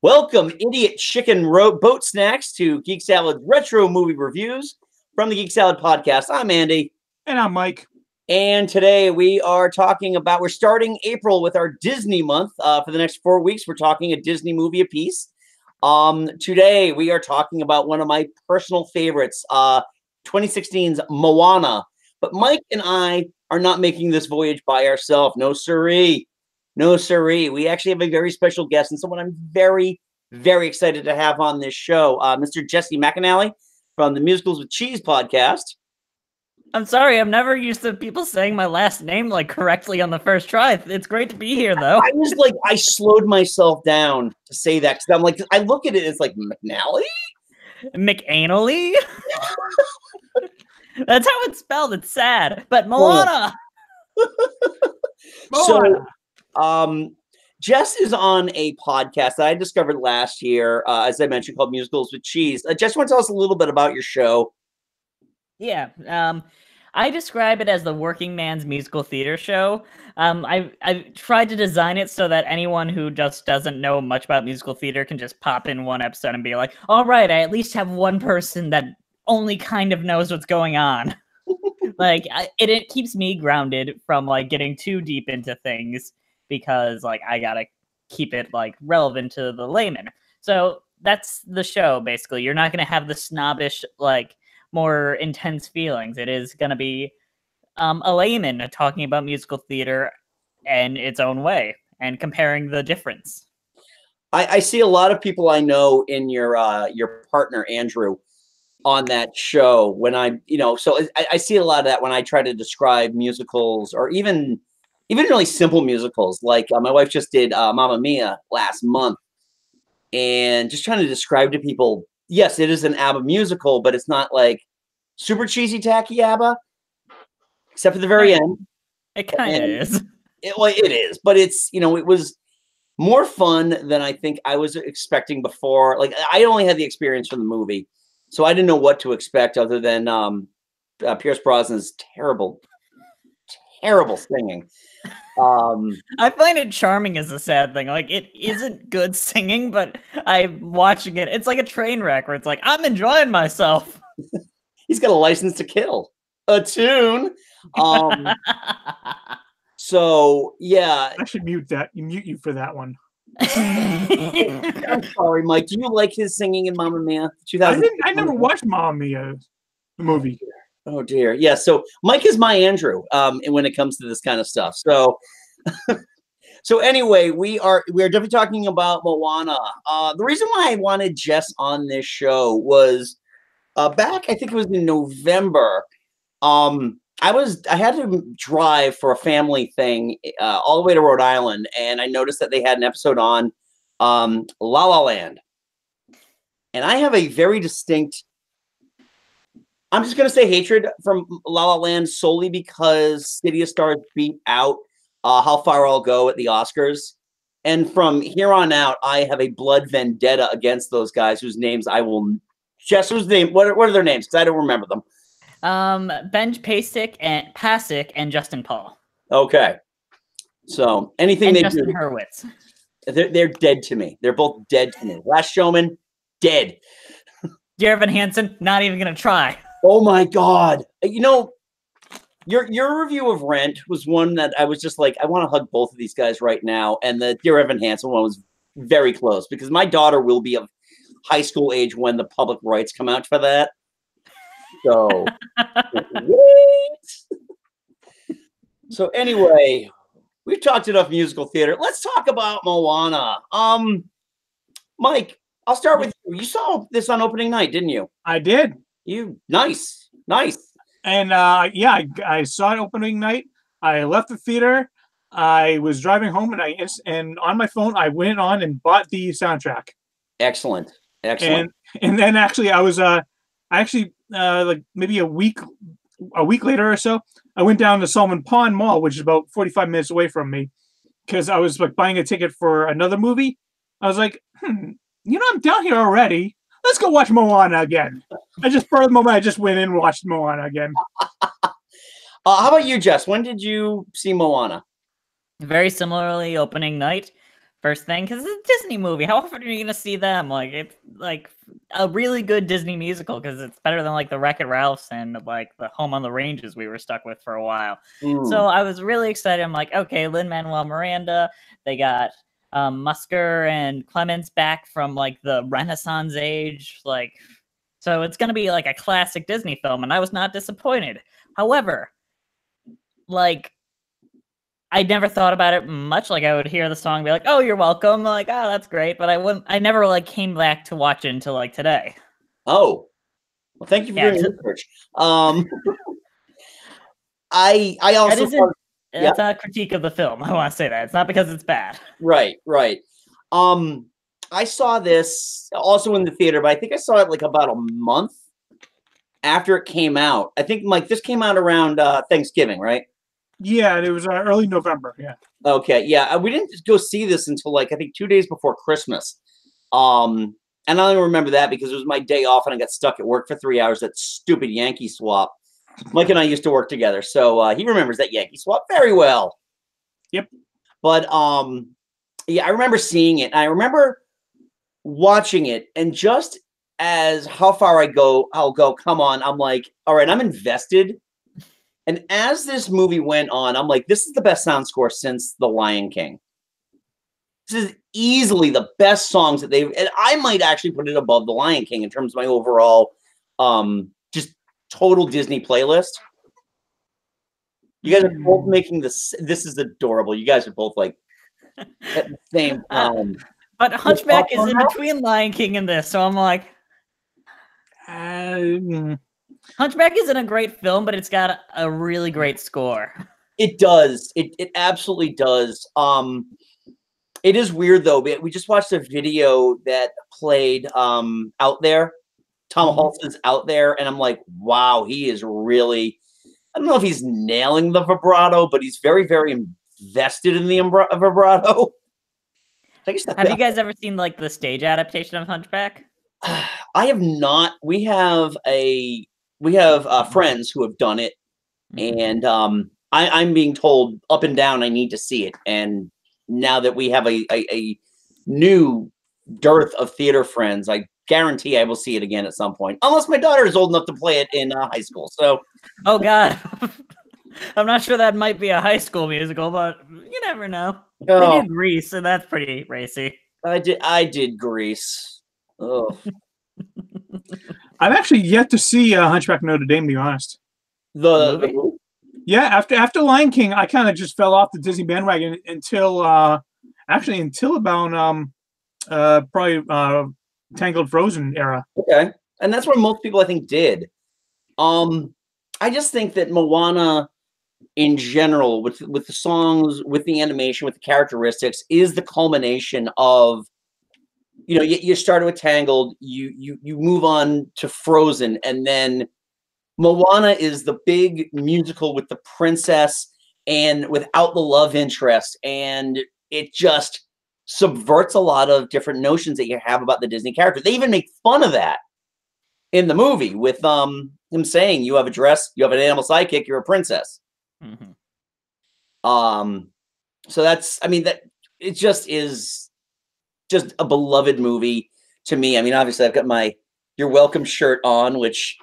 Welcome, idiot chicken boat snacks, to Geek Salad Retro Movie Reviews from the Geek Salad Podcast. I'm Andy. And I'm Mike. And today we are we're starting April with our Disney month. For the next 4 weeks, we're talking a Disney movie apiece. Today we are talking about one of my personal favorites, 2016's Moana. But Mike and I are not making this voyage by ourselves. No siree. No siree. We actually have a very special guest and someone I'm very, very excited to have on this show, Mr. Jesse McAnally from the Musicals with Cheese podcast. I'm sorry, I'm never used to people saying my last name correctly on the first try. It's great to be here, though. I slowed myself down to say that because I'm like, I look at it, it's like McNally? McAnally? That's how it's spelled. It's sad. But Moana! Moana. So, Jess is on a podcast that I discovered last year, as I mentioned, called Musicals with Cheese. Jess, want to tell us a little bit about your show? Yeah, I describe it as the working man's musical theater show. I tried to design it so that anyone who just doesn't know much about musical theater can just pop in one episode and be like, all right, I at least have one person that only kind of knows what's going on. It keeps me grounded from getting too deep into things because I gotta keep it relevant to the layman. So that's the show, basically. You're not gonna have the snobbish, more intense feelings. It is going to be a layman talking about musical theater in its own way and comparing the difference. I see a lot of people I know in your partner, Andrew, on that show when I see a lot of that when I try to describe musicals or even really simple musicals. My wife just did Mamma Mia last month, and just trying to describe to people, yes, it is an ABBA musical, but it's not super cheesy, tacky ABBA, except for the very end. It kind of is. It is, but it's, it was more fun than I think I was expecting before. I only had the experience from the movie, so I didn't know what to expect other than Pierce Brosnan's terrible singing. I find it charming is the sad thing. It isn't good singing, but I'm watching it. It's like a train wreck where it's I'm enjoying myself. He's got a license to kill. A tune. So yeah. I should mute you for that one. I'm sorry, Mike. Do you like his singing in Mamma Mia? I never watched Mamma Mia, the movie. Oh dear. Yeah. So Mike is my Andrew when it comes to this kind of stuff. So anyway, we are definitely talking about Moana. The reason why I wanted Jess on this show was back, I think it was in November. I had to drive for a family thing all the way to Rhode Island, and I noticed that they had an episode on La La Land. And I have a very distinct, I'm just going to say, hatred from La La Land solely because City of Stars beat out How Far I'll Go at the Oscars. And from here on out, I have a blood vendetta against those guys whose names I will... Jess, whose name? What are their names? Because I don't remember them. Ben Pasek and Justin Paul. Okay. So anything and they Justin do... Hurwitz. They're dead to me. They're both dead to me. Last Showman, dead. Dear Evan Hansen, not even going to try. Oh my God. Your review of Rent was one that I was just I want to hug both of these guys right now. And the Dear Evan Hansen one was very close because my daughter will be of high school age when the public rights come out for that. So, so anyway, we've talked enough musical theater. Let's talk about Moana. Mike, I'll start with you. You saw this on opening night, didn't you? I did. Nice. And I saw it opening night. I left the theater. I was driving home, and on my phone, I went on and bought the soundtrack. Excellent. And then actually, I was maybe a week later or so, I went down to Solomon Pond Mall, which is about 45 minutes away from me, because I was buying a ticket for another movie. I was like, I'm down here already. Let's go watch Moana again. For the moment, I just went in and watched Moana again. How about you, Jess? When did you see Moana? Very similarly, opening night. first thing because it's a Disney movie. How often are you gonna see them? Like it's like a really good Disney musical because it's better than like the Wreck-It Ralphs and like the Home on the Ranges we were stuck with for a while. So I was really excited. I'm like, okay, Lin-Manuel Miranda. They got Musker and Clements back from like the Renaissance age. Like, so it's gonna be like a classic Disney film, and I was not disappointed. However, like I never thought about it much. Like I would hear the song, and be like, "Oh, you're welcome." Like, "Oh, that's great," but I wouldn't. I never like came back to watch it until like today. Oh, well, thank you for doing research. I also it's not a critique of the film. I want to say that it's not because it's bad. Right. I saw this also in the theater, but I think I saw it like about a month after it came out. I think like this came out around Thanksgiving, right? Yeah, it was early November. Yeah. Okay. Yeah, we didn't go see this until like I think 2 days before Christmas. And I only remember that because it was my day off and I got stuck at work for 3 hours. That stupid Yankee swap. Mike and I used to work together, so he remembers that Yankee swap very well. Yep. But yeah, I remember seeing it. I remember watching it, and just as how far I'll go. Come on, I'm like, all right, I'm invested. And as this movie went on, I'm like, this is the best sound score since The Lion King. This is easily the best songs that they've, and I might actually put it above The Lion King in terms of my overall, just total Disney playlist. You guys are both making this. This is adorable. You guys are both like at the same time. But Hunchback is in between Lion King and this, so I'm like, Hunchback isn't a great film, but it's got a really great score. It does. It absolutely does. It is weird though. We just watched a video that played Out There. Tom Hulce's Out There, and I'm like, wow, he is really. I don't know if he's nailing the vibrato, but he's very, very invested in the vibrato. Have you guys ever seen like the stage adaptation of Hunchback? I have not. We have friends who have done it, and I'm being told up and down I need to see it. And now that we have a new dearth of theater friends, I guarantee I will see it again at some point, unless my daughter is old enough to play it in high school. So, oh god, I'm not sure that might be a high school musical, but you never know. Oh, they did Grease, and that's pretty racy. I did Grease. Oh, I've actually yet to see Hunchback of Notre Dame. To be honest, the movie? Yeah, after Lion King, I kind of just fell off the Disney bandwagon until about probably Tangled Frozen era. Okay, and that's where most people I think did. I just think that Moana, in general, with the songs, with the animation, with the characteristics, is the culmination of. You know, you started with Tangled, you move on to Frozen, and then Moana is the big musical with the princess and without the love interest, and it just subverts a lot of different notions that you have about the Disney character. They even make fun of that in the movie with him saying, "You have a dress, you have an animal sidekick, you're a princess." Mm-hmm. So that's, I mean, that it just is just a beloved movie to me. I mean, obviously, I've got my "You're Welcome" shirt on, which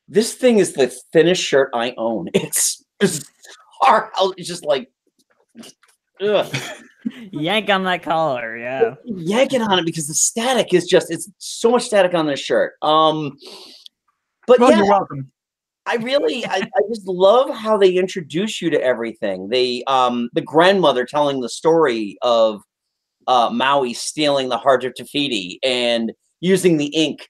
this thing is the thinnest shirt I own. It's just hard. It's just like, ugh. Yank on that collar, yeah. Yanking on it because the static is just, it's so much static on this shirt. But well, yeah, you're welcome. I just love how they introduce you to everything. They, the grandmother telling the story of Maui stealing the heart of Te Fiti and using the ink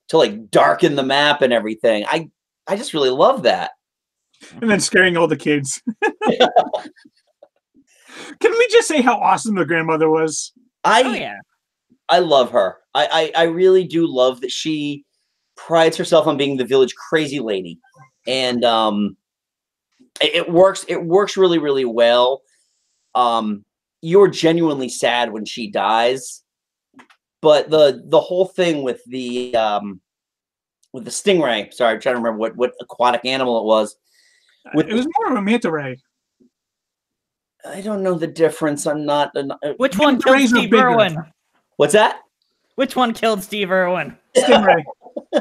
to like darken the map and everything. I just really love that. And then scaring all the kids. Can we just say how awesome the grandmother was? I love her. I really do love that she prides herself on being the village crazy lady. And it works really, really well. You're genuinely sad when she dies. But the whole thing with the stingray, sorry, I'm trying to remember what aquatic animal it was. It was more of a manta ray. I don't know the difference. I'm not. Which one killed Stingrays are Steve bigger. Irwin? What's that? Which one killed Steve Irwin? Stingray. I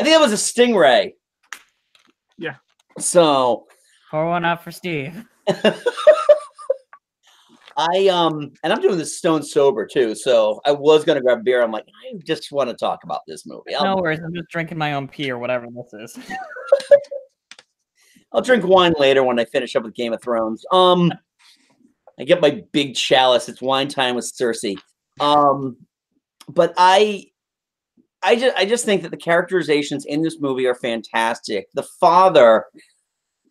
think that was a stingray. Yeah. So Pour one out for Steve. and I'm doing this stone sober too. So I was gonna grab beer. I'm like, I just want to talk about this movie. No worries. I'm just drinking my own pee or whatever this is. I'll drink wine later when I finish up with Game of Thrones. I get my big chalice. It's wine time with Cersei. But I just think that the characterizations in this movie are fantastic. The father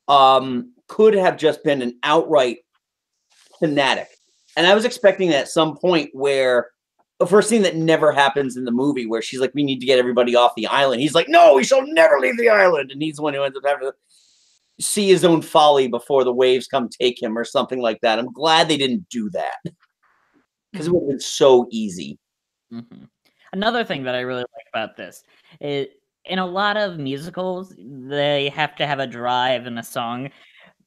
could have just been an outright fanatic. And I was expecting that at some point where the first thing that never happens in the movie where she's like, we need to get everybody off the island. He's like, no, we shall never leave the island. And he's the one who ends up having to see his own folly before the waves come take him or something like that. I'm glad they didn't do that because it would have been so easy. Mm-hmm. Another thing that I really like about this is in a lot of musicals, they have to have a drive in a song.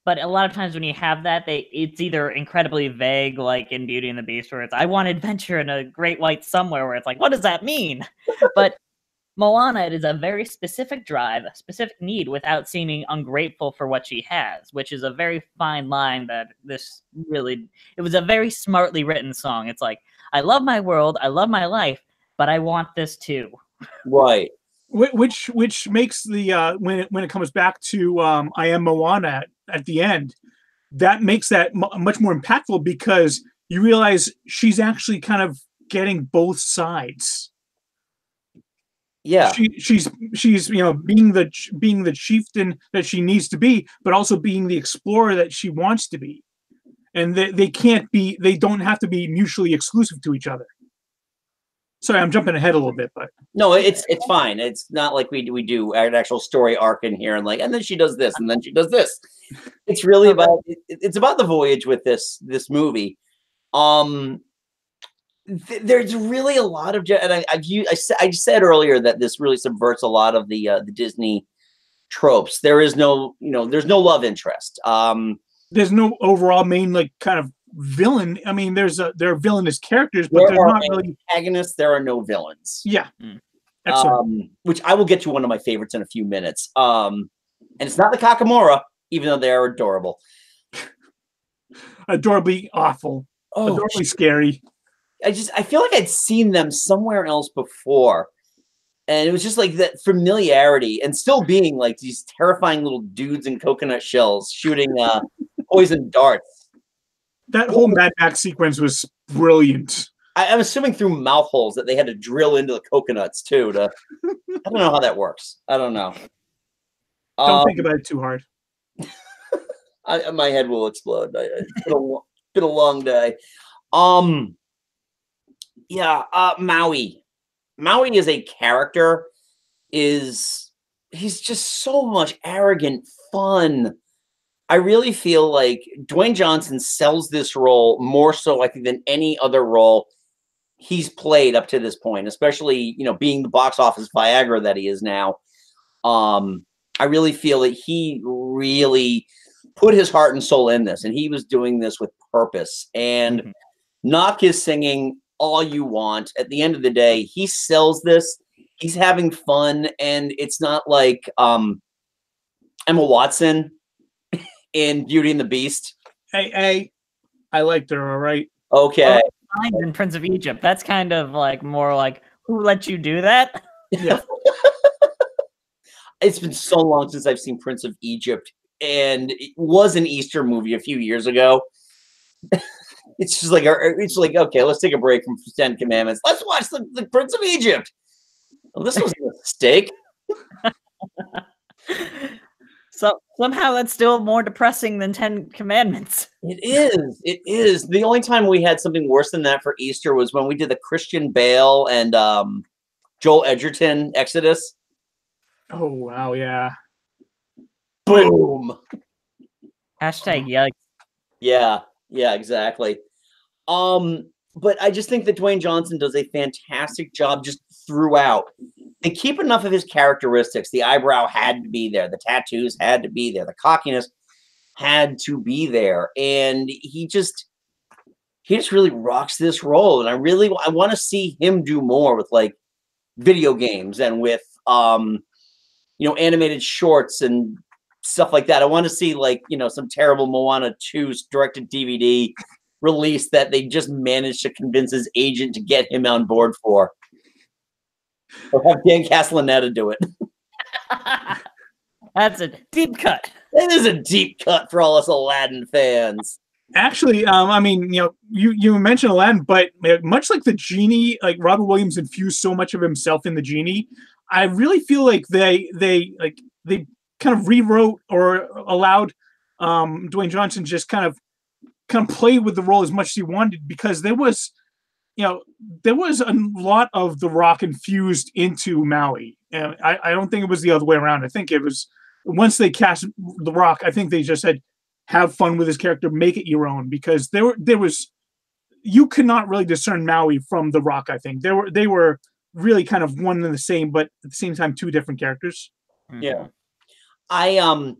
But a lot of times when you have that, it's either incredibly vague, like in Beauty and the Beast, where it's, I want adventure in a great white somewhere, where it's like, what does that mean? But Moana, it is a very specific drive, a specific need, without seeming ungrateful for what she has, which is a very fine line that it was a very smartly written song. It's like, I love my world, I love my life, but I want this too. Right. Which makes the when it comes back to I Am Moana at the end, that makes that much more impactful because you realize she's actually kind of getting both sides. Yeah, she's being the chieftain that she needs to be, but also being the explorer that she wants to be, and they don't have to be mutually exclusive to each other. Sorry, I'm jumping ahead a little bit, but no, it's fine. It's not like we do an actual story arc in here, and then she does this, and then she does this. It's really about the voyage with this movie. There's really a lot of, and I said earlier that this really subverts a lot of the Disney tropes. There's no love interest. There's no overall main kind of villain. I mean, there are villainous characters, but they're not really antagonists. There are no villains. Yeah. Which I will get to one of my favorites in a few minutes. And it's not the Kakamora, even though they are adorable. Adorably awful. Adorably scary. I feel like I'd seen them somewhere else before. And it was just like that familiarity and still being like these terrifying little dudes in coconut shells shooting poison darts. That whole Mad Max sequence was brilliant. I'm assuming through mouth holes that they had to drill into the coconuts too. I don't know how that works. I don't know. Don't think about it too hard. My head will explode. It's been a long day. Maui. Maui is a character. He's just so much arrogant fun. I really feel like Dwayne Johnson sells this role more so, I think, than any other role he's played up to this point, especially, being the box office Viagra that he is now. I really feel that he really put his heart and soul in this, and he was doing this with purpose. And knock his singing all you want. At the end of the day, he sells this. He's having fun, and it's not like Emma Watson in Beauty and the Beast. Hey, I liked her, all right. Okay. In Prince of Egypt, that's kind of like more like, who let you do that? Yeah. It's been so long since I've seen Prince of Egypt, and it was an Easter movie a few years ago. It's just like, okay, let's take a break from Ten Commandments. Let's watch the Prince of Egypt. Well, this was a mistake. So somehow that's still more depressing than 10 Commandments. It is. It is. The only time we had something worse than that for Easter was when we did the Christian Bale and Joel Edgerton Exodus. Oh, wow, yeah. Boom. Hashtag yikes. Yeah, exactly. But I just think that Dwayne Johnson does a fantastic job just throughout. They keep enough of his characteristics. The eyebrow had to be there. The tattoos had to be there. The cockiness. had to be there, and he just really rocks this role, and I want to see him do more with like video games and with animated shorts and stuff like that. I want to see like some terrible Moana 2 directed DVD release that they just managed to convince his agent to get him on board for, or have Dan Castellaneta do it. That's a deep cut. That is a deep cut for all us Aladdin fans. Actually, I mean, you mentioned Aladdin, but much like the genie, like Robert Williams infused so much of himself in the genie, I really feel like they kind of rewrote or allowed Dwayne Johnson just kind of play with the role as much as he wanted, because there was a lot of The Rock infused into Maui, and I don't think it was the other way around. I think it was, once they cast The Rock, I think they just said, have fun with his character, make it your own, because there was, you could not really discern Maui from The Rock. I think they were really kind of one and the same, but at the same time, two different characters. Yeah. I've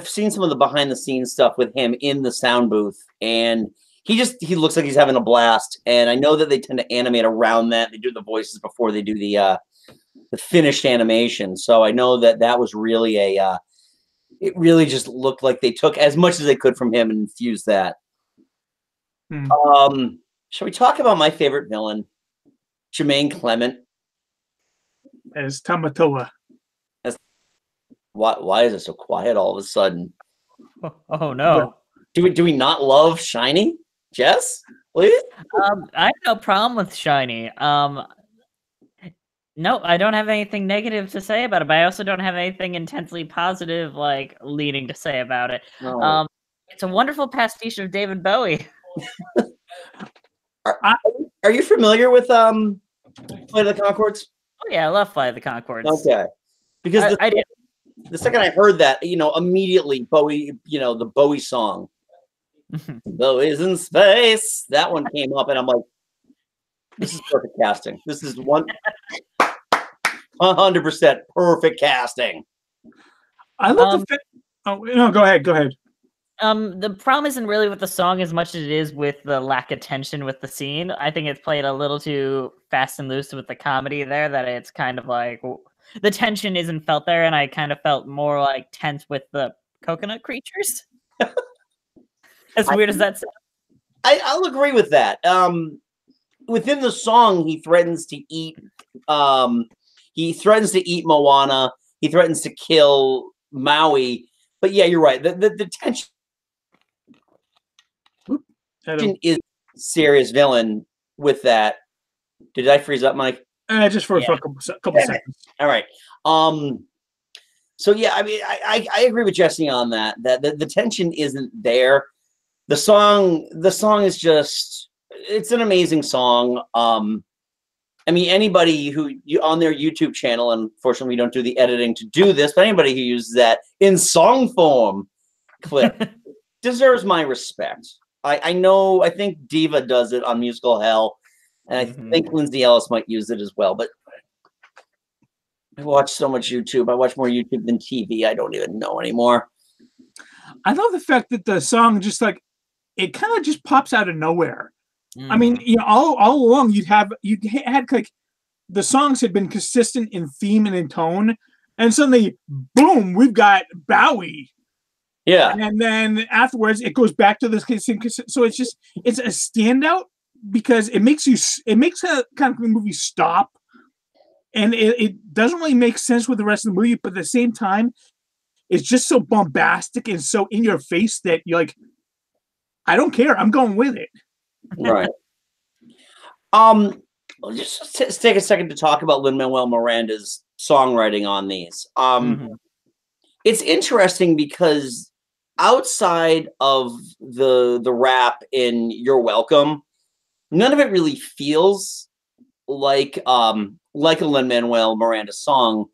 seen some of the behind the scenes stuff with him in the sound booth, and he looks like he's having a blast. And I know that they tend to animate around that. They do the voices before they do the finished animation. So I know that was really it really just looked like they took as much as they could from him and infused that. Shall we talk about my favorite villain, Jermaine Clement as Tamatoa? Why is it so quiet all of a sudden? Oh no! Do we not love Shiny? Jess, please. I have no problem with Shiny. No, I don't have anything negative to say about it, but I also don't have anything intensely positive, like, leading to say about it. No. It's a wonderful pastiche of David Bowie. Are you familiar with Flight of the Conchords? Oh yeah, I love Flight of the Conchords. Okay, because I did. The second I heard that, immediately Bowie, the Bowie song, Bowie's in Space, that one came up, and I'm like, this is perfect casting. This is 100% perfect casting. I love the fact. Oh no, go ahead. The problem isn't really with the song as much as it is with the lack of tension with the scene. I think it's played a little too fast and loose with the comedy there, that it's kind of like the tension isn't felt there, and I kind of felt more like tense with the coconut creatures. As weird as that sounds. I'll agree with that. Within the song, he threatens to eat. He threatens to eat Moana. He threatens to kill Maui. But yeah, you're right. The tension is serious villain with that. Did I freeze up, Mike? Just for a couple seconds. All right. So yeah, I mean, I agree with Jesse on that. That the tension isn't there. The song is just, it's an amazing song. I mean, anybody who on their YouTube channel, unfortunately, we don't do the editing to do this, but anybody who uses that in song form clip deserves my respect. I think Diva does it on Musical Hell, and I think Lindsay Ellis might use it as well. But I watch so much YouTube. I watch more YouTube than TV. I don't even know anymore. I love the fact that the song just like, it kind of just pops out of nowhere. I mean, all along you had like, the songs had been consistent in theme and in tone, and suddenly, boom, we've got Bowie. Yeah, and then afterwards it goes back to this same. So it's a standout because it makes a kind of movie stop, and it doesn't really make sense with the rest of the movie, but at the same time, it's just so bombastic and so in your face that you're like, I don't care, I'm going with it. Right. Just take a second to talk about Lin-Manuel Miranda's songwriting on these. It's interesting because outside of the rap in You're Welcome, none of it really feels like a Lin-Manuel Miranda song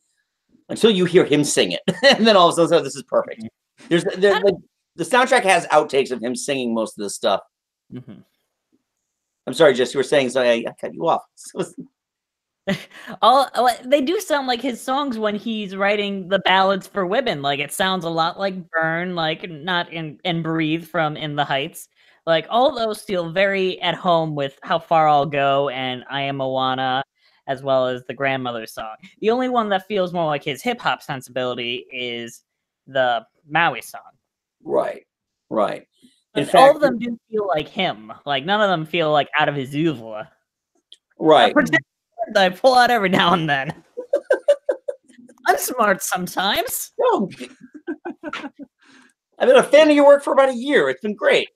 until you hear him sing it. And then all of a sudden, this is perfect. The soundtrack has outtakes of him singing most of this stuff. I'm sorry, Jess, you were saying, so I cut you off. They do sound like his songs when he's writing the ballads for women. Like it sounds a lot like Burn, like not in and Breathe from In the Heights. Like all those feel very at home with How Far I'll Go and I Am Moana, as well as the grandmother song. The only one that feels more like his hip hop sensibility is the Maui song. Right. In All fact, of them do feel like him. Like none of them feel like out of his oeuvre. right. I pull out every now and then. I'm smart sometimes. No, I've been a fan of your work for about a year. It's been great.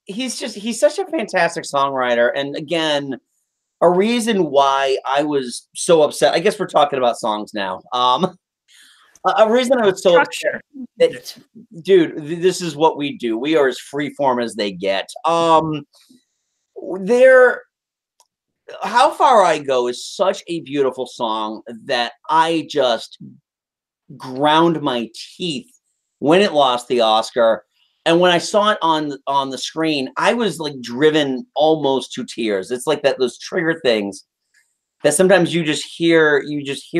He's such a fantastic songwriter. And again, a reason why I was so upset. I guess we're talking about songs now. A reason I was so upset. Dude, this is what we do. We are as freeform as they get. How Far I Go is such a beautiful song that I just ground my teeth when it lost the Oscar. And when I saw it on the screen, I was like driven almost to tears. It's like those trigger things that sometimes you just hear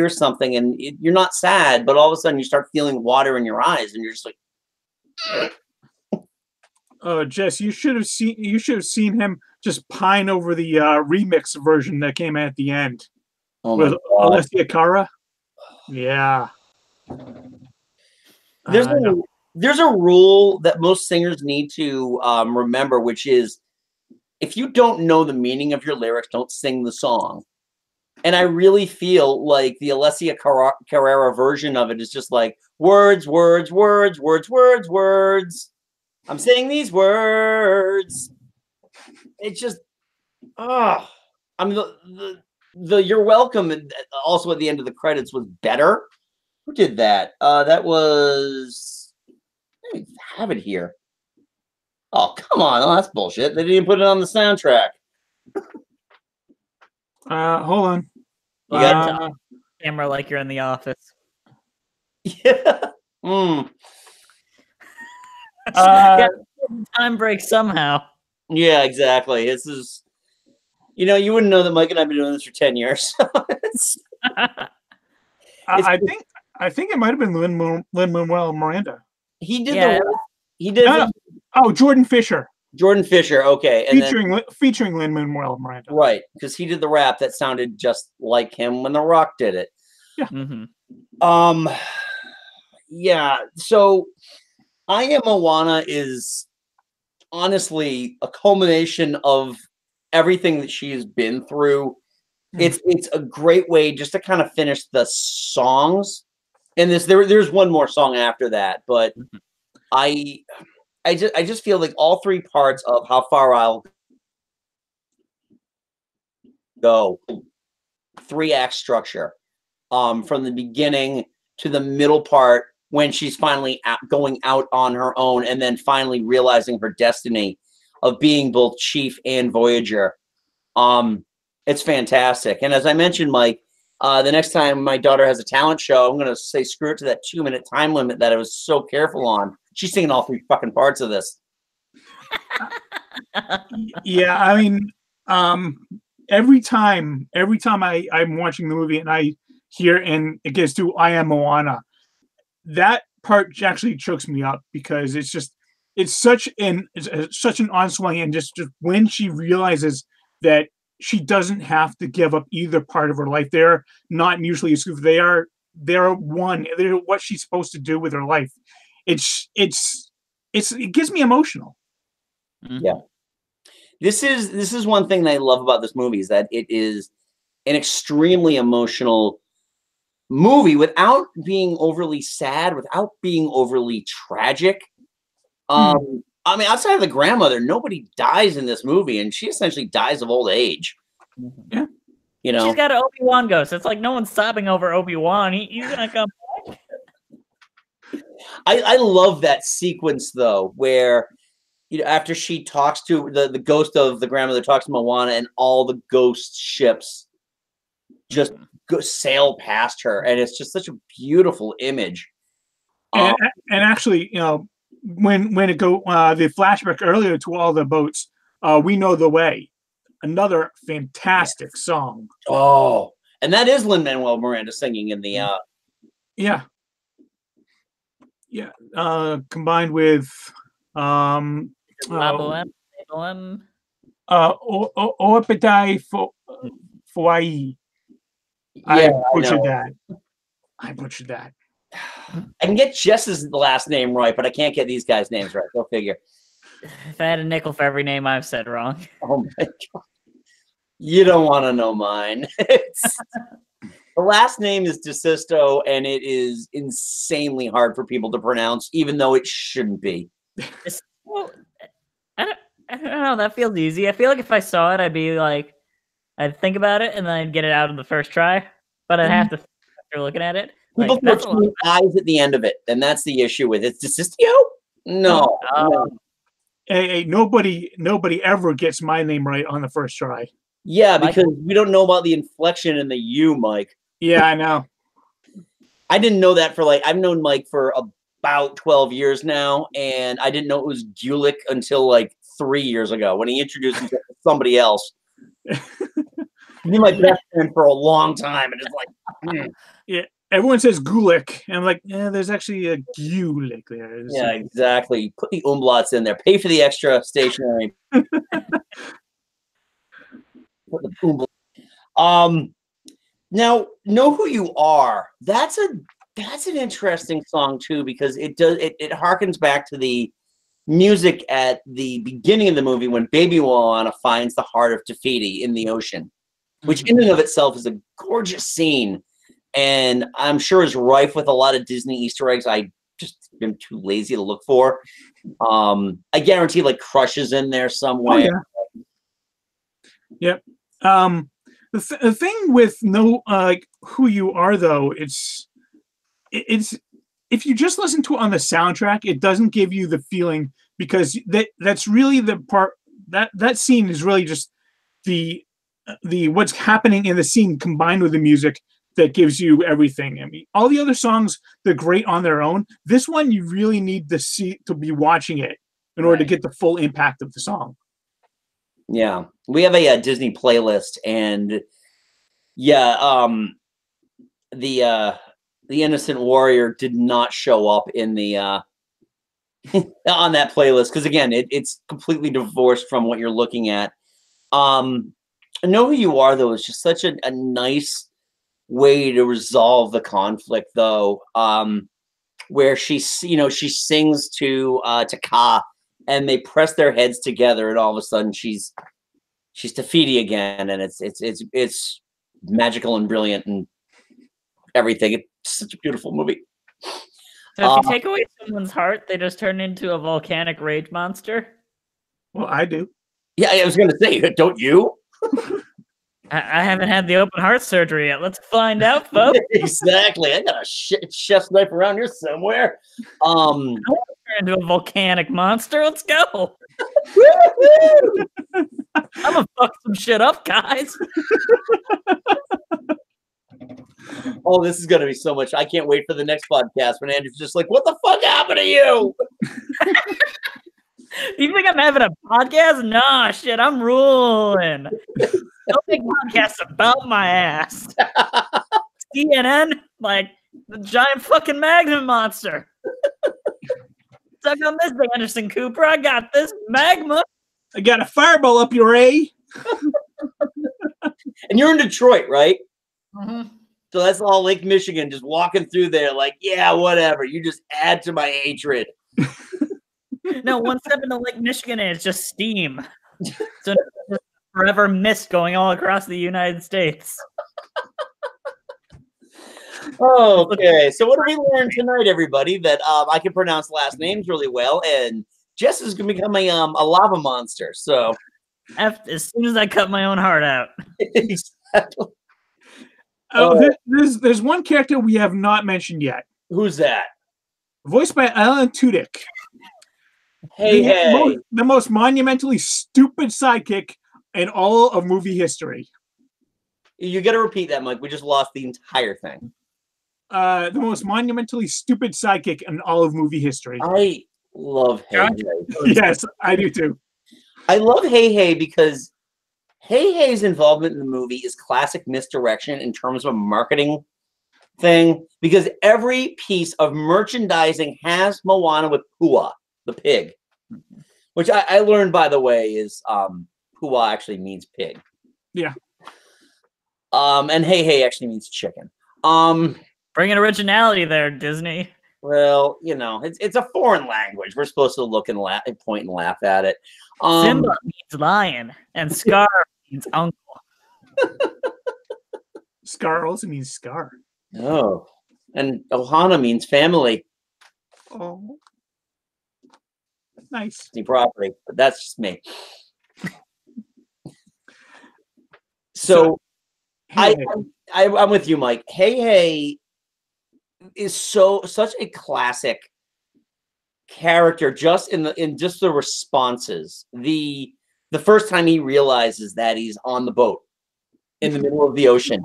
something and you're not sad, but all of a sudden you start feeling water in your eyes and you're just like, oh, Jess, you should have seen him just pine over the remix version that came at the end. oh with my God. Alessia Cara. Yeah. There's a rule that most singers need to remember, which is if you don't know the meaning of your lyrics, don't sing the song. And I really feel like the Alessia Carrera version of it is just like words, words, words, words, words, words. I'm saying these words. It's just, I mean, the You're Welcome, and also at the end of the credits was better. Who did that? That was, I don't have it here. Oh, come on. Oh, that's bullshit. They didn't put it on the soundtrack. Hold on. You got camera like you're in the office. Yeah. Time break somehow. Yeah, exactly. This is, you wouldn't know that Mike and I have been doing this for 10 years. I think it might have been Lin-Manuel Miranda. He did Jordan Fisher. Jordan Fisher, okay. And featuring Lin-Manuel Miranda. Right, because he did the rap that sounded just like him when The Rock did it. Yeah. Mm-hmm. Yeah, so I Am Moana is honestly a culmination of everything that she has been through. It's a great way just to kind of finish the songs. And there's one more song after that, but I just feel like all three parts of How Far I'll Go, 3-act structure, from the beginning to the middle part when she's finally going out on her own and then finally realizing her destiny of being both chief and voyager. It's fantastic. And as I mentioned, Mike, the next time my daughter has a talent show, I'm going to say screw it to that 2-minute time limit that I was so careful on. She's singing all three fucking parts of this. Yeah, I mean, every time I'm watching the movie and I hear and it gets to I Am Moana, that part actually chokes me up because it's such an onswing, and just when she realizes that she doesn't have to give up either part of her life. They're not mutually exclusive. They're one. They're what she's supposed to do with her life. It gets me emotional. Yeah. This is one thing that I love about this movie is that it is an extremely emotional movie without being overly sad, without being overly tragic. I mean, outside of the grandmother, nobody dies in this movie, and she essentially dies of old age. Yeah. She's got an Obi-Wan ghost. It's like no one's sobbing over Obi-Wan. He's gonna come back. I love that sequence though, where after she talks to the ghost of the grandmother talks to Moana, and all the ghost ships just sail past her, and it's just such a beautiful image. And actually, when it go the flashback earlier to all the boats, we know the way. another fantastic song. Oh, and that is Lin-Manuel Miranda singing in the Yeah. Combined with La Boheme. Boheme. Opetai Fuai. yeah, I butchered that. I can get Jess's last name right, but I can't get these guys' names right. Go figure. If I had a nickel for every name I've said wrong. Oh my god. You don't want to know mine. The last name is DeSisto, and it is insanely hard for people to pronounce, even though it shouldn't be. Well, I don't know. That feels easy. I feel like if I saw it, I'd think about it, and then I'd get it out on the first try. But I'd have to after looking at it. People put two eyes at the end of it, and that's the issue with it. DeSistio? No. Hey, nobody ever gets my name right on the first try. Yeah, because we don't know about the inflection in the U, Mike. Yeah, I know. I didn't know that I've known Mike for about 12 years now, and I didn't know it was Gulick until 3 years ago when he introduced himself to somebody else. He's my best friend for a long time, and it's Yeah, everyone says Gulick, and I'm like, yeah, there's actually a Gulick there. Yeah, exactly. Put the umlauts in there. Pay for the extra stationery. Put the umlaut. Now, Know Who You Are. That's an interesting song too, because it harkens back to the music at the beginning of the movie when baby Moana finds the heart of Te Fiti in the ocean, which in and of itself is a gorgeous scene, and I'm sure is rife with a lot of Disney Easter eggs I just am too lazy to look for. I guarantee Crush is in there somewhere. Oh, yeah. Yep. The thing with Who You Are, though, it's if you just listen to it on the soundtrack, it doesn't give you the feeling, because that's really the part that scene is really just the what's happening in the scene combined with the music that gives you everything. I mean, all the other songs, they're great on their own. This one, you really need to be watching it in order to get the full impact of the song. Yeah, we have a Disney playlist, and the Innocent Warrior did not show up in the on that playlist because again, it's completely divorced from what you're looking at. Know Who You Are, though, is just such a nice way to resolve the conflict, though, where she sings to Ka, and they press their heads together, and all of a sudden she's Te Fiti again, and it's magical and brilliant and everything. It's such a beautiful movie. So if you take away someone's heart, they just turn into a volcanic rage monster? Well, I do. Yeah, I was going to say, don't you? I haven't had the open heart surgery yet. Let's find out, folks. Exactly. I got a chef's knife around here somewhere. Turn into a volcanic monster. Let's go. I'm gonna fuck some shit up, guys. Oh, this is gonna be so much. I can't wait for the next podcast when Andrew's just like, what the fuck happened to you? You think I'm having a podcast? Nah, shit, I'm ruling. Don't make podcasts about my ass. CNN, like the giant fucking magma monster. Suck on this, Anderson Cooper. I got this magma. I got a fireball up your A. And you're in Detroit, right? Mm-hmm. So that's all Lake Michigan, just walking through there like, yeah, whatever. You just add to my hatred. No, one step into Lake Michigan and it's just steam. So forever mist going all across the United States. Okay, so what did we learn tonight, everybody? That I can pronounce last names really well, and Jess is going to become a lava monster. So as soon as I cut my own heart out. Exactly. There's one character we have not mentioned yet. Who's that? Voiced by Alan Tudyk. The most monumentally stupid sidekick in all of movie history. You got to repeat that, Mike. We just lost the entire thing. The most monumentally stupid sidekick in all of movie history. I love Hey Hey. Yes, I do too. I love Hey Hey because Hei's involvement in the movie is classic misdirection in terms of a marketing thing, because every piece of merchandising has Moana with Pua, the pig, which I learned, by the way, is Pua actually means pig. Yeah. And Hei actually means chicken. Bringing originality there, Disney. Well, you know, it's a foreign language. We're supposed to look and point and laugh at it. Simba means lion, and Scar means uncle. Scar also means scar. Oh, and Ohana means family. Oh, nice. Property, but that's just me. So Hey, I'm with you, Mike. Hei is such a classic character, just in just the responses. The first time he realizes that he's on the boat in the middle of the ocean,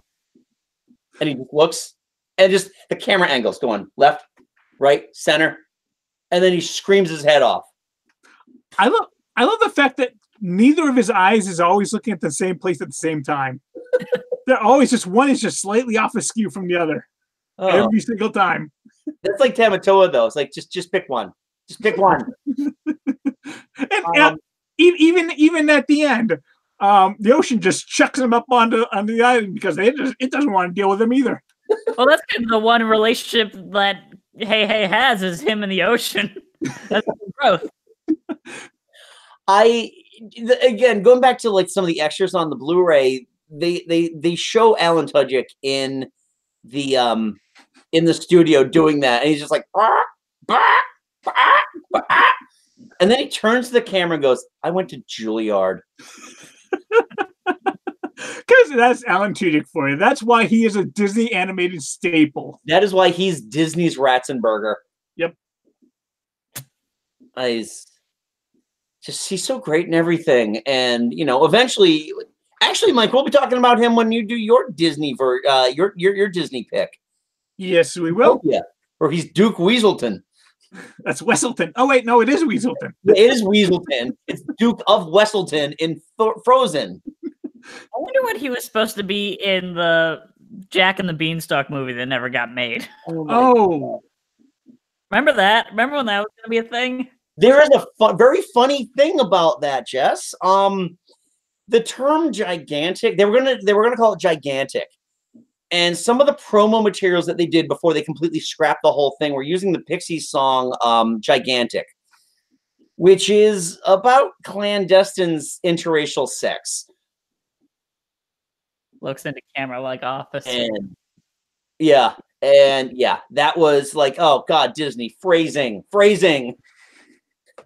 and he just looks, and just the camera angles going left, right, center, and then he screams his head off. I love the fact that neither of his eyes is always looking at the same place at the same time. They're always just, one is just slightly off askew from the other every single time. That's like Tamatoa, though. It's like just pick one. Just pick one. And even at the end, the ocean just chucks him up onto the island because it doesn't want to deal with him either. Well, that's kind of the one relationship that Hei has, is him in the ocean. That's growth. Again, going back to like some of the extras on the Blu-ray, they show Alan Tudyk in the studio doing that, and he's just like, bah, bah, bah, bah. And then he turns to the camera and goes, "I went to Juilliard." Because that's Alan Tudyk for you. That's why he is a Disney animated staple. That is why he's Disney's Ratzenberger. Yep. He's so great in everything, and you know, eventually, actually, Mike, we'll be talking about him when you do your Disney your Disney pick. Yes, we will. Yeah, or he's Duke Weaselton. That's Wesselton. Oh wait, no, it is Weaselton. It is Weaselton. It's Duke of Wesselton in Frozen. I wonder what he was supposed to be in the Jack and the Beanstalk movie that never got made. Oh. Remember that? Remember when that was going to be a thing? There is a very funny thing about that, Jess. The term gigantic, they were gonna call it gigantic. And some of the promo materials that they did before they completely scrapped the whole thing were using the Pixies song Gigantic, which is about clandestine interracial sex. Looks into camera like Office. And that was like, oh God, Disney, phrasing.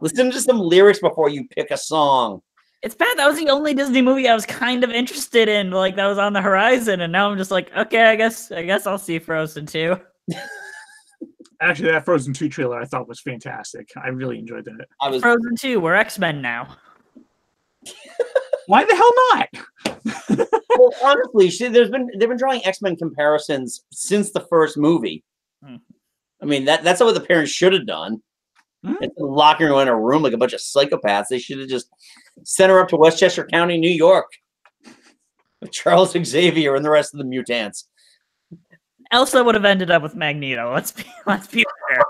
Listen to some lyrics before you pick a song. It's bad. That was the only Disney movie I was kind of interested in, like that was on the horizon, and now I'm just like, okay, I guess I'll see Frozen 2. Actually, that Frozen 2 trailer I thought was fantastic. I really enjoyed that. Frozen 2, we're X-Men now. Why the hell not? Well, honestly, they've been drawing X-Men comparisons since the first movie. I mean, that's what the parents should have done. Instead of locking her in a room like a bunch of psychopaths, they should have just sent her up to Westchester County, New York, with Charles Xavier and the rest of the mutants. Elsa would have ended up with Magneto. Let's be fair.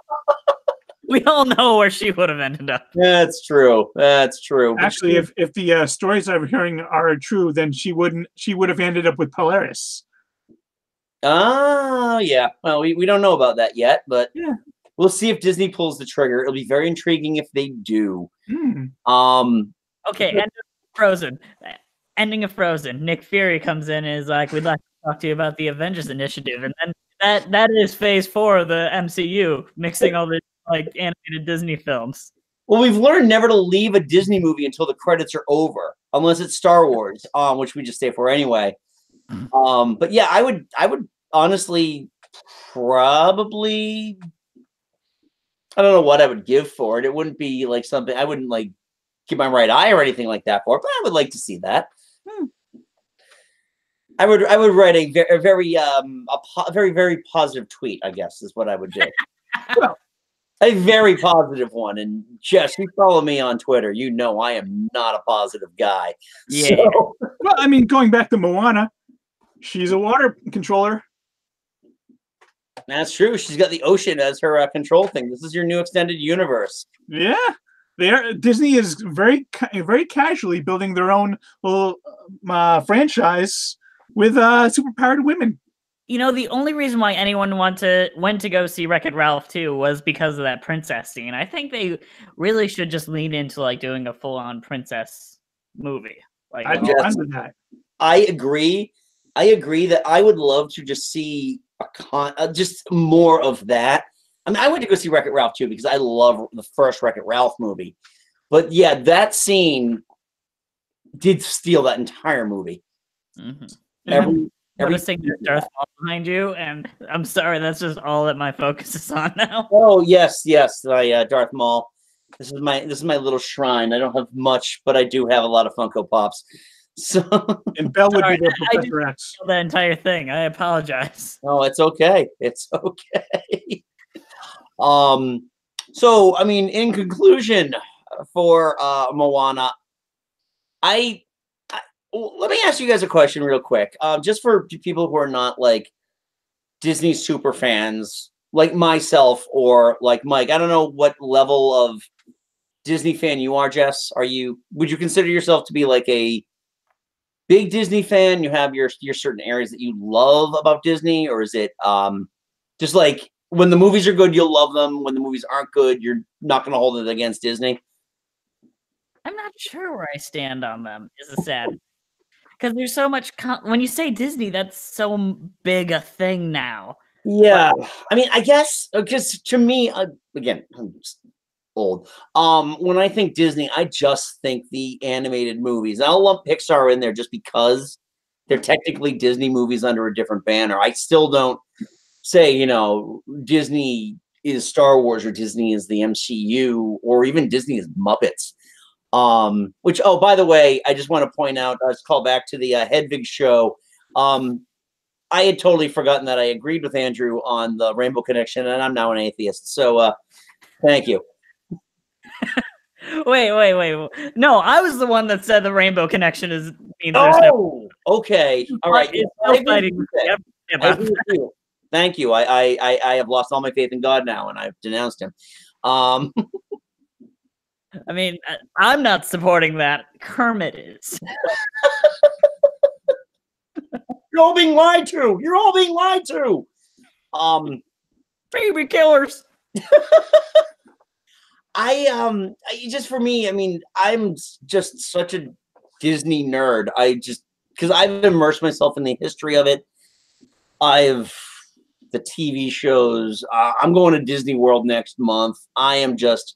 We all know where she would have ended up. That's true. Actually, if the stories I'm hearing are true, then she would have ended up with Polaris. Oh, yeah. Well, we don't know about that yet, but yeah. We'll see if Disney pulls the trigger. It'll be very intriguing if they do. Okay, end of Frozen. Ending of Frozen. Nick Fury comes in and is like, we'd like to talk to you about the Avengers Initiative. And then that is phase 4 of the MCU, mixing all the like animated Disney films. Well, we've learned never to leave a Disney movie until the credits are over, unless it's Star Wars, which we just stay for anyway. But yeah, I would honestly probably, I don't know what I would give for it. It wouldn't be like something I wouldn't like give my right eye or anything like that for, but I would like to see that. I would write a very very positive tweet, I guess, is what I would do. Well, A very positive one. And Jess, you follow me on Twitter. You know I am not a positive guy. Yeah. So, Well, I mean, going back to Moana, she's a water controller. that's true. She's got the ocean as her control thing. This is your new extended universe. Yeah. Disney is very casually building their own little franchise with superpowered women. You know, the only reason why anyone went to go see Wreck-It Ralph 2 was because of that princess scene. I think they really should just lean into like doing a full-on princess movie. Like, I'd be fine with that. I agree. I agree that I would love to just see just more of that. I mean, I went to go see Wreck-It Ralph 2 because I love the first Wreck-It Ralph movie. But yeah, that scene did steal that entire movie. Mm-hmm. Noticing there's Darth Maul behind you, and I'm sorry, that's just all that my focus is on now. Oh yes, Darth Maul. This is my little shrine. I don't have much, but I do have a lot of Funko Pops. So and Belle would be the Professor X. The entire thing. I apologize. No, it's okay. It's okay. So I mean, in conclusion, for Moana, let me ask you guys a question real quick. Just for people who are not like Disney super fans, like myself or like Mike. I don't know what level of Disney fan you are, Jess. Would you consider yourself to be like a big Disney fan? You have your certain areas that you love about Disney, or is it just like when the movies are good, you'll love them. When the movies aren't good, you're not going to hold it against Disney? I'm not sure where I stand on them. Is it sad? Because there's so much. When you say Disney, that's so big a thing now. Yeah, I mean, I guess because to me, again, I'm just old. When I think Disney, I just think the animated movies. I'll lump Pixar in there just because they're technically Disney movies under a different banner. I still don't say, Disney is Star Wars or Disney is the MCU or even Disney is Muppets. Which, oh, by the way, I just want to point out, let's call back to the Hedvig show. I had totally forgotten that I agreed with Andrew on the Rainbow Connection, and I'm now an atheist. So, thank you. Wait. No, I was the one that said the Rainbow Connection means there's no. Okay. All right. Thank you. I have lost all my faith in God now, and I've denounced him. I mean, I'm not supporting that. Kermit is. You're all being lied to. You're all being lied to. Baby killers. Just for me, I mean, I'm just such a Disney nerd. Because I've immersed myself in the history of it. The TV shows. I'm going to Disney World next month. I am just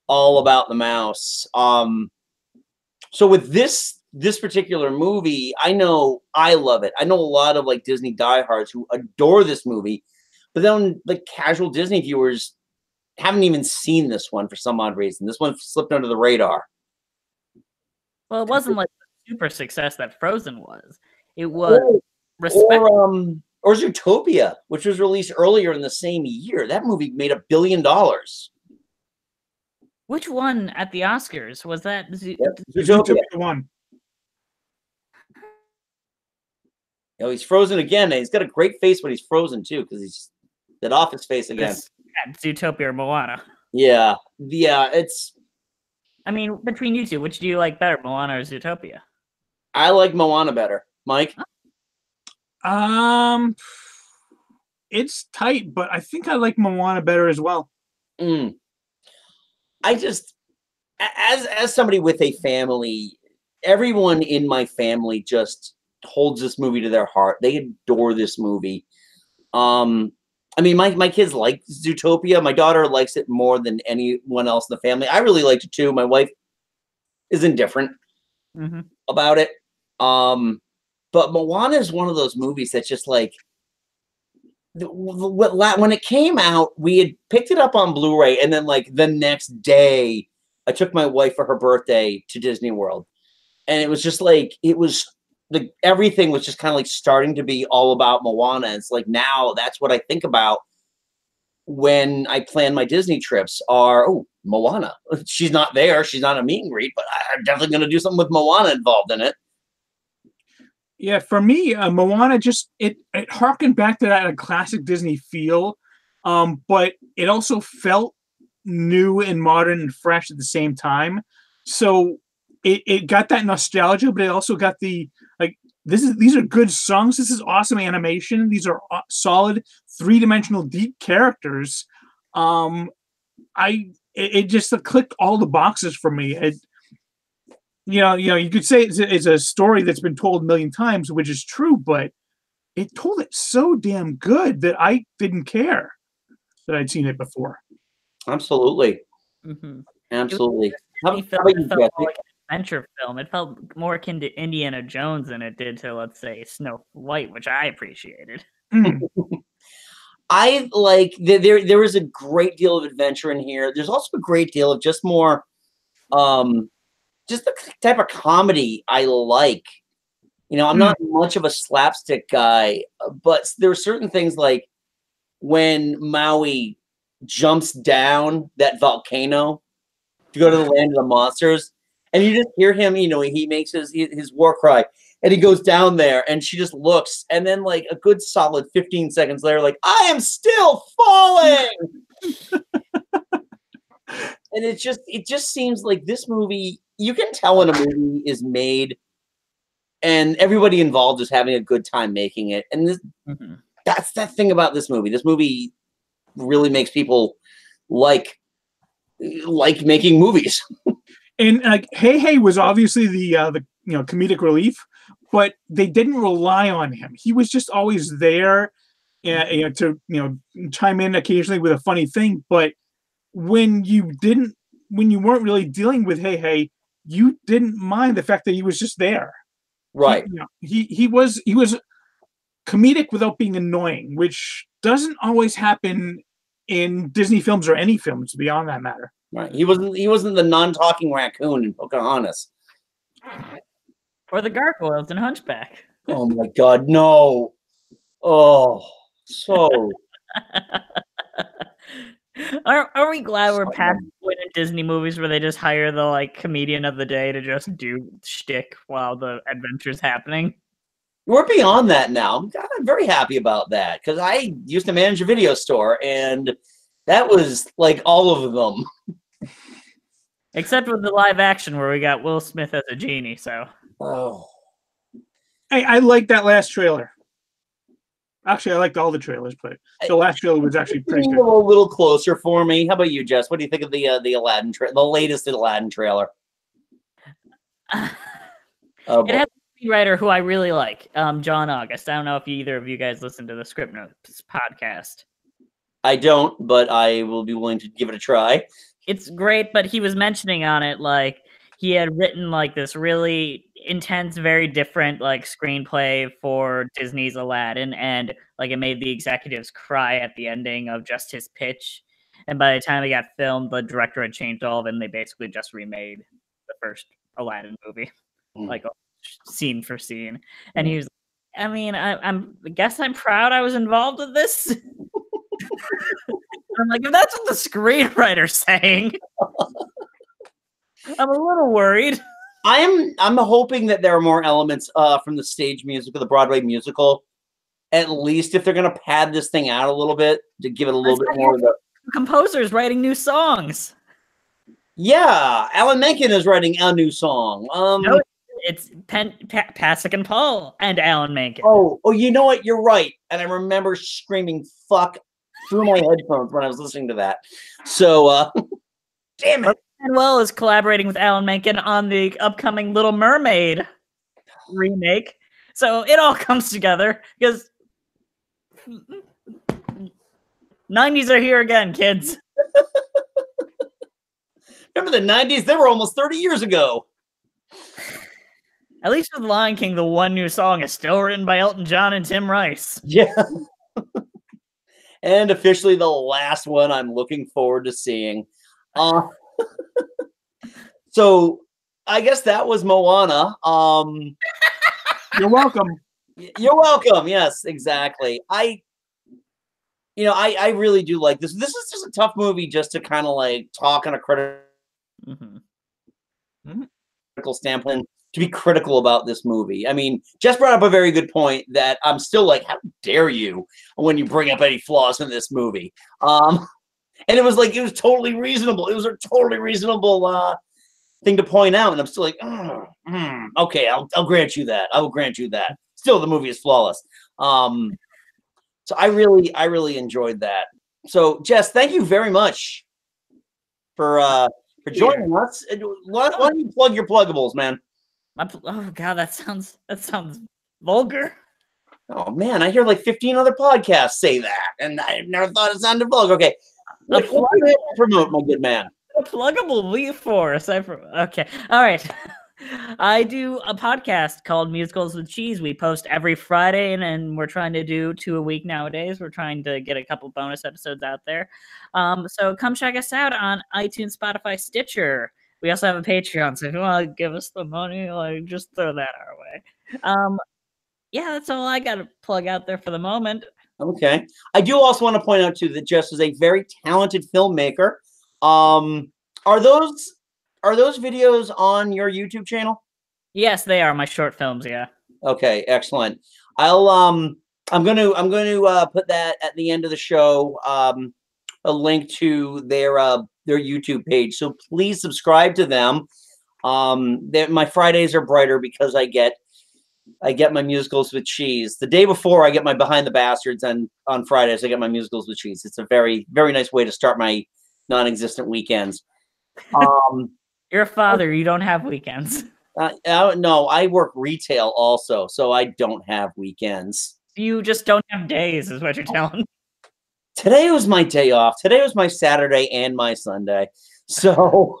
all about the mouse. So with this particular movie, I know I love it. I know a lot of like Disney diehards who adore this movie, but then like casual Disney viewers haven't even seen this one for some odd reason. This one slipped under the radar. Well, it wasn't like the super success that Frozen was. It was or Zootopia, which was released earlier in the same year. That movie made $1 billion. Which one at the Oscars was that? Zootopia one. He's frozen again. And he's got a great face when he's frozen too, because he's that off his face again. Zootopia or Moana? Yeah. It's. I mean, between you two, which do you like better, Moana or Zootopia? I like Moana better, Mike. It's tight, but I think I like Moana better as well. I just, as somebody with a family, everyone in my family just holds this movie to their heart. They adore this movie. I mean, my kids like Zootopia. My daughter likes it more than anyone else in the family. I really liked it too. My wife is indifferent about it. But Moana is one of those movies that's just like, when it came out, we had picked it up on Blu-ray, and then like the next day, I took my wife for her birthday to Disney World, and it was just like everything was just kind of like starting to be all about Moana. It's like now that's what I think about when I plan my Disney trips are, oh, Moana. She's not there. She's not a meet and greet, but I'm definitely going to do something with Moana involved in it. Yeah, for me, Moana just it harkened back to that classic Disney feel, but it also felt new and modern and fresh at the same time. So it got that nostalgia, but it also got the like these are good songs. This is awesome animation. These are solid 3-dimensional deep characters. It just clicked all the boxes for me. You could say it's a story that's been told a million times, which is true, but it told it so damn good that I didn't care that I'd seen it before. Absolutely. Mm-hmm. Absolutely. It felt more like an adventure film. It felt more akin to Indiana Jones than it did to, let's say, Snow White, which I appreciated. I like there is a great deal of adventure in here. There's also a great deal of just more just the type of comedy I like. I'm not much of a slapstick guy, but there are certain things like when Maui jumps down that volcano to go to the land of the monsters, and you just hear him, he makes his war cry, and he goes down there, and she just looks, and then like a good solid 15 seconds later, like, I am still falling. And it just seems like this movie, you can tell when a movie is made and everybody involved is having a good time making it. And that's that thing about this movie. This movie really makes people like making movies. And Hey Hey was obviously the comedic relief, but they didn't rely on him. He was just always there to chime in occasionally with a funny thing, but when you weren't really dealing with Hey Hey, you didn't mind the fact that he was just there. Right. He was comedic without being annoying, which doesn't always happen in Disney films or any films, beyond that matter. Right. He wasn't the non-talking raccoon in Pocahontas. Or the gargoyles in Hunchback. Oh my God, no. Oh, so Are we glad we're past the point in Disney movies where they just hire the comedian of the day to just do shtick while the adventure's happening? We're beyond that now. I'm very happy about that because I used to manage a video store, and that was like all of them. Except with the live action where we got Will Smith as a genie. So, hey, I like that last trailer. Actually, I liked all the trailers, but the last trailer was actually pretty good. A little closer for me. How about you, Jess? What do you think of the Aladdin the latest Aladdin trailer? It has a writer who I really like, John August. I don't know if either of you guys listen to the Script Notes podcast. I don't, but I will be willing to give it a try. It's great, but he was mentioning on it he had written this really intense, very different screenplay for Disney's Aladdin, and it made the executives cry at the ending of just his pitch. And by the time it got filmed, the director had changed all of it, and they basically just remade the first Aladdin movie, scene for scene. And he was, I guess I'm proud I was involved with this. I'm like, if that's what the screenwriter's saying, I'm a little worried. I'm hoping that there are more elements from the stage musical, the Broadway musical. At least if they're going to pad this thing out a little bit to give it a little bit more of the composers writing new songs. Yeah, Alan Menken is writing a new song. No, it's Pasek and Paul and Alan Menken. Oh, you know what? You're right. And I remember screaming "fuck" through my headphones when I was listening to that. So, damn it. Lin-Manuel is collaborating with Alan Menken on the upcoming Little Mermaid remake. So it all comes together because 90s are here again, kids. Remember the 90s? They were almost 30 years ago. At least with Lion King, the one new song is still written by Elton John and Tim Rice. Yeah. And officially the last one I'm looking forward to seeing. So I guess that was Moana. You're welcome. You're welcome. Yes, exactly. you know, I really do like this. This is just a tough movie just to kind of like talk on a critical standpoint, to be critical about this movie. I mean, Jess brought up a very good point that I'm still like, how dare you when you bring up any flaws in this movie? And it was like, it was totally reasonable. It was a totally reasonable thing to point out. And I'm still like, okay, I'll grant you that. I will grant you that. Still, the movie is flawless. So I really enjoyed that. So Jess, thank you very much for joining us. Why don't you plug your pluggables, man? Oh God, that sounds vulgar. Oh man, I hear like 15 other podcasts say that, and I never thought it sounded vulgar. Okay, what do you have to promote, my good man? A pluggable we for aside from okay, all right. I do a podcast called Musicals with Cheese. We post every Friday, and we're trying to do 2 a week nowadays. We're trying to get a couple bonus episodes out there. So come check us out on iTunes, Spotify, Stitcher. We also have a Patreon, so if you want to give us the money, like just throw that our way. Yeah, that's all I got to plug out there for the moment. Okay. I do also want to point out too that Jess is a very talented filmmaker. Are those videos on your YouTube channel? Yes, they are my short films. Yeah. Okay, excellent. I'm going to put that at the end of the show. A link to their YouTube page. So please subscribe to them. My Fridays are brighter because I get my musicals with cheese. The day before I get my Behind the Bastards, and on Fridays I get my musicals with cheese. It's a very, very nice way to start my non-existent weekends. You're a father. You don't have weekends. No, I work retail also, so I don't have weekends. You just don't have days, is what you're telling me. Today was my day off. Today was my Saturday and my Sunday. So,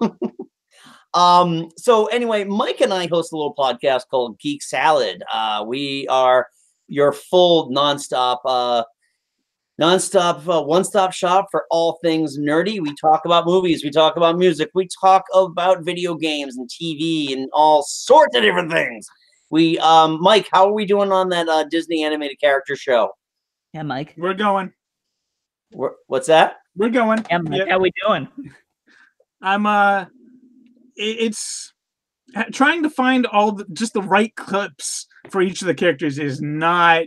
so anyway, Mike and I host a little podcast called Geek Salad. We are your full nonstop one-stop shop for all things nerdy. We talk about movies, we talk about music, we talk about video games and TV and all sorts of different things. We Mike, how are we doing on that Disney animated character show? Yeah, Mike. We're going. What's that? We're going. Yeah, Mike, how we doing? I'm it's trying to find just the right clips for each of the characters is not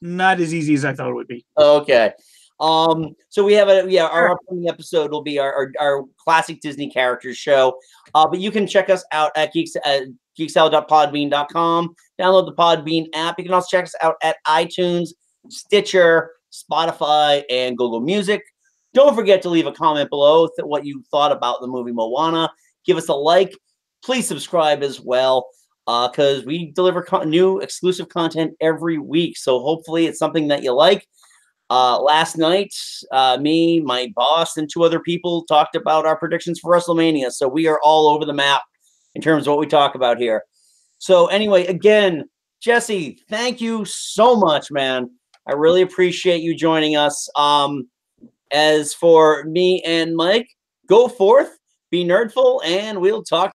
as easy as I thought it would be. Okay. So we have our upcoming episode will be our classic Disney characters show. But you can check us out at geeksalad.podbean.com. Download the Podbean app. You can also check us out at iTunes, Stitcher, Spotify, and Google Music. Don't forget to leave a comment below what you thought about the movie Moana. Give us a like. Please subscribe as well, because we deliver new exclusive content every week. So hopefully it's something that you like. Last night, me, my boss, and 2 other people talked about our predictions for WrestleMania. So we are all over the map in terms of what we talk about here. So anyway, again, Jesse, thank you so much, man. I really appreciate you joining us. As for me and Mike, go forth, be nerdful, and we'll talk